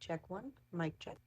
Check one, mic check.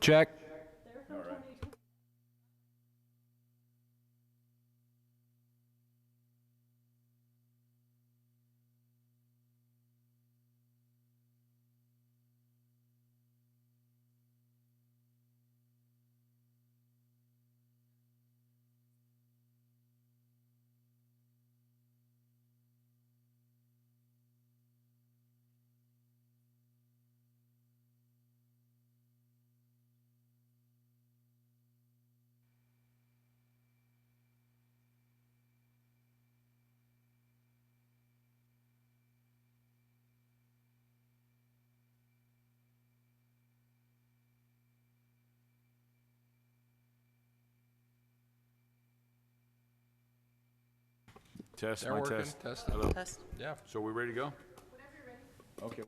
Check. All right. Test, They're my working. test. Test. Hello. Test. Yeah. So we ready to go? Okay.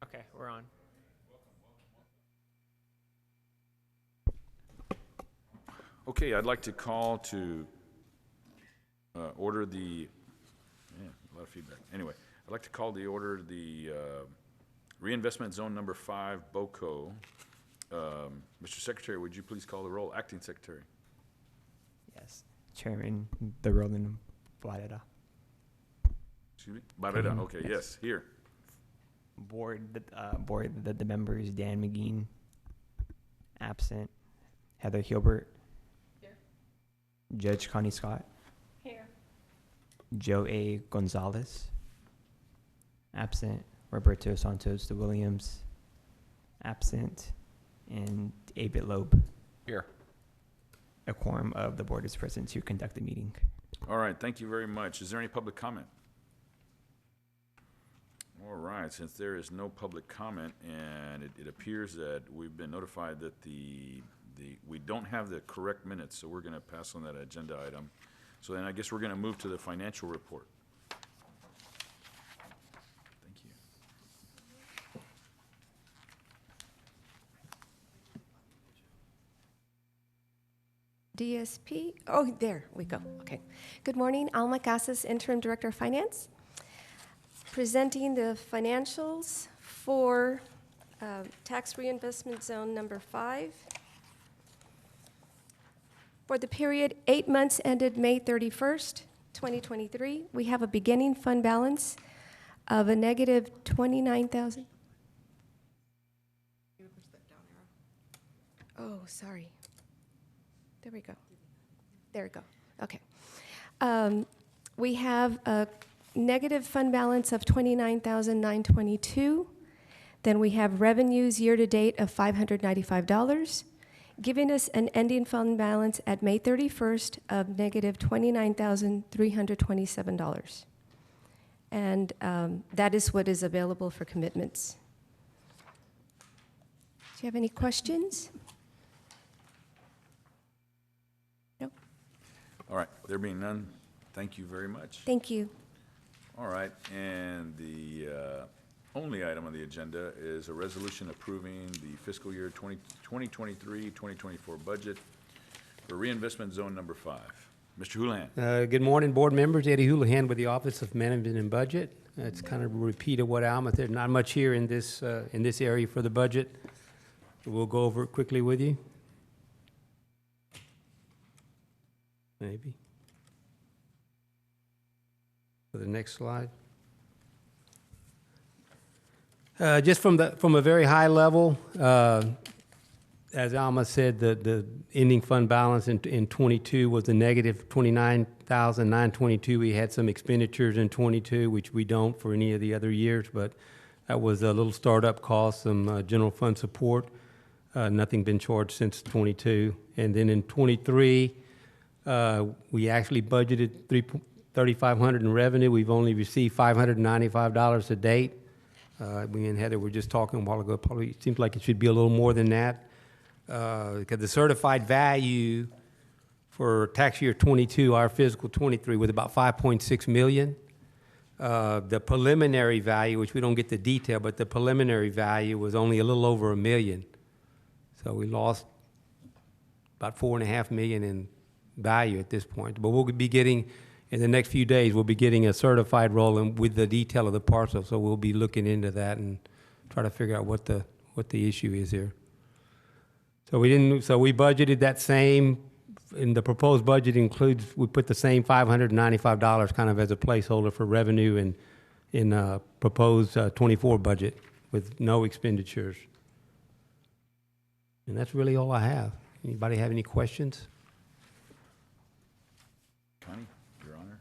Okay, we're on. Okay, I'd like to call to order the, a lot of feedback. Anyway, I'd like to call the order the reinvestment zone number 5, BOCO. Mr. Secretary, would you please call the roll? Acting Secretary. Yes. Chairman, the Roland Barrera. Excuse me? Barrera, okay, yes, here. Board, the members, Dan McGeen, absent. Heather Hilbert. Here. Judge Connie Scott. Here. Joe A. Gonzalez. Absent. Roberto Santos de Williams. Absent. And Abit Loeb. Here. A quorum of the board is present to conduct the meeting. All right, thank you very much. Is there any public comment? All right, since there is no public comment, and it appears that we've been notified that we don't have the correct minutes, so we're going to pass on that agenda item. So then I guess we're going to move to the financial report. Thank you. DSP, oh, there we go, okay. Good morning, Alma Casas, Interim Director of Finance. Presenting the financials for Tax Reinvestment Zone number 5. For the period 8 months ended May 31st, 2023, we have a beginning fund balance of a negative 29,000. Oh, sorry. There we go. There we go. Okay. We have a negative fund balance of $29,922. Then we have revenues year-to-date of $595, giving us an ending fund balance at May 31st of negative $29,327. And that is what is available for commitments. Do you have any questions? No? All right, there being none, thank you very much. Thank you. All right, and the only item on the agenda is a resolution approving the fiscal year 2023-2024 budget for reinvestment zone number 5. Mr. Houlihan. Good morning, board members. Eddie Houlihan with the Office of Management and Budget. It's kind of a repeat of what Alma. There's not much here in this area for the budget. We'll go over it quickly with you. Maybe. For the next slide. Just from a very high level, as Alma said, the ending fund balance in 22 was a negative 29,922. We had some expenditures in 22, which we don't for any of the other years, but that was a little startup cost, some general fund support. Nothing been charged since 22. And then in 23, we actually budgeted $3,500 in revenue. We've only received $595 to date. We and Heather were just talking a while ago. Probably seems like it should be a little more than that. Because the certified value for tax year 22, our fiscal 23, was about $5.6 million. The preliminary value, which we don't get the detail, but the preliminary value was only a little over $1 million. So we lost about $4.5 million in value at this point. But we'll be getting in the next few days, we'll be getting a certified roll and with the detail of the parcel, so we'll be looking into that and try to figure out what the issue is here. So we budgeted that same, in the proposed budget includes, we put the same $595 kind of as a placeholder for revenue in proposed 24 budget with no expenditures. And that's really all I have. Anybody have any questions? Connie, Your Honor?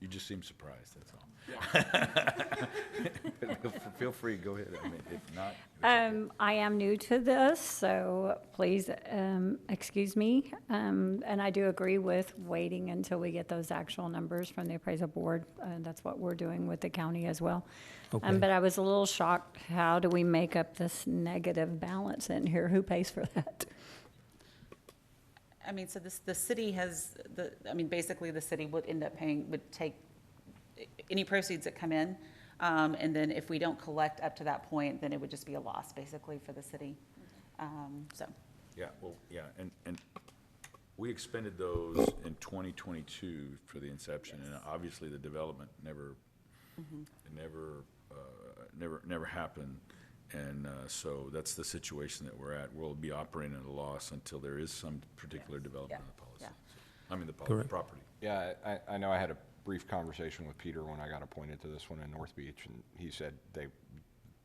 You just seem surprised, that's all. Feel free, go ahead. I mean, if not, it's okay. I am new to this, so please excuse me. And I do agree with waiting until we get those actual numbers from the appraisal board. That's what we're doing with the county as well. Okay. But I was a little shocked. How do we make up this negative balance in here? Who pays for that? I mean, so the city has, basically the city would end up would take any proceeds that come in, and then if we don't collect up to that point, then it would just be a loss, basically, for the city. So, Yeah, well, yeah, and we expended those in 2022 for the inception, and obviously the development never happened. And so that's the situation that we're at. We'll be operating at a loss until there is some particular development of the policy. Yeah. I mean, the Correct. property. Yeah, I know I had a brief conversation with Peter when I got appointed to this one in North Beach, and he said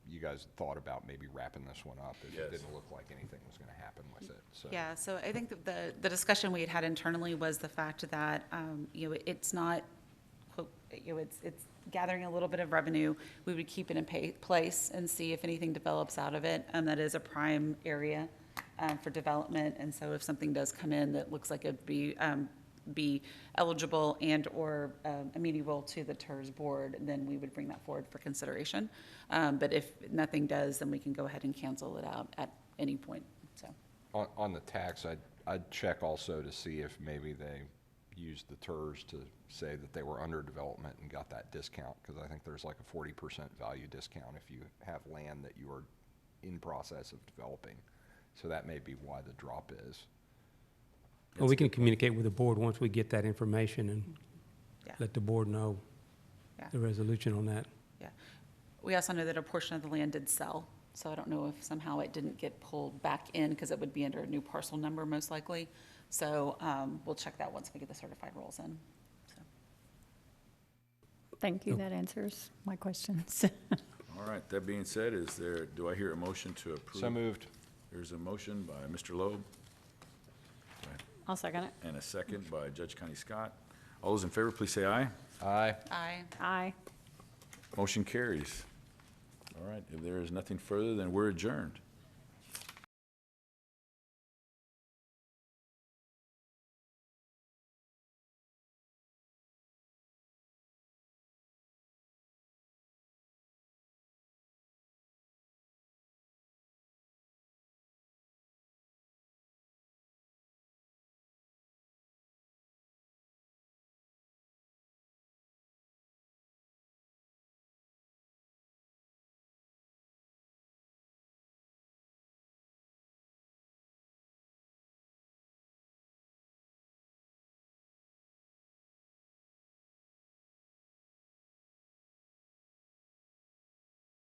you guys thought about maybe wrapping this one up, as Yes. it didn't look like anything was gonna happen with it, so. yeah, so I think that the discussion we had internally was the fact that, it's not, quote, it's gathering a little bit of revenue. We would keep it in place and see if anything develops out of it. That is a prime area for development, and so if something does come in that looks like it'd be eligible and/or amenable to the TIRZ board, then we would bring that forward for consideration. But if nothing does, then we can go ahead and cancel it out at any point, so. On the tax, I'd check also to see if maybe they used the TIRZ to say that they were under development and got that discount, because I think there's like a 40% value discount if you have land that you are in process of developing. So that may be why the drop is. Well, we can communicate with the board once we get that information and Yeah. let the board know Yeah. the resolution on that. Yeah. We also know that a portion of the land did sell, so I don't know if somehow it didn't get pulled back in, because it would be under a new parcel number most likely. So we'll check that once we get the certified rolls in. So. Thank you. That answers my questions. All right, that being said, do I hear a motion to approve? So moved. There's a motion by Mr. Loeb I'll second it. and a second by Judge Connie Scott. All those in favor, please say aye. Aye. Aye. Aye. Motion carries. All right, if there is nothing further, then we're adjourned.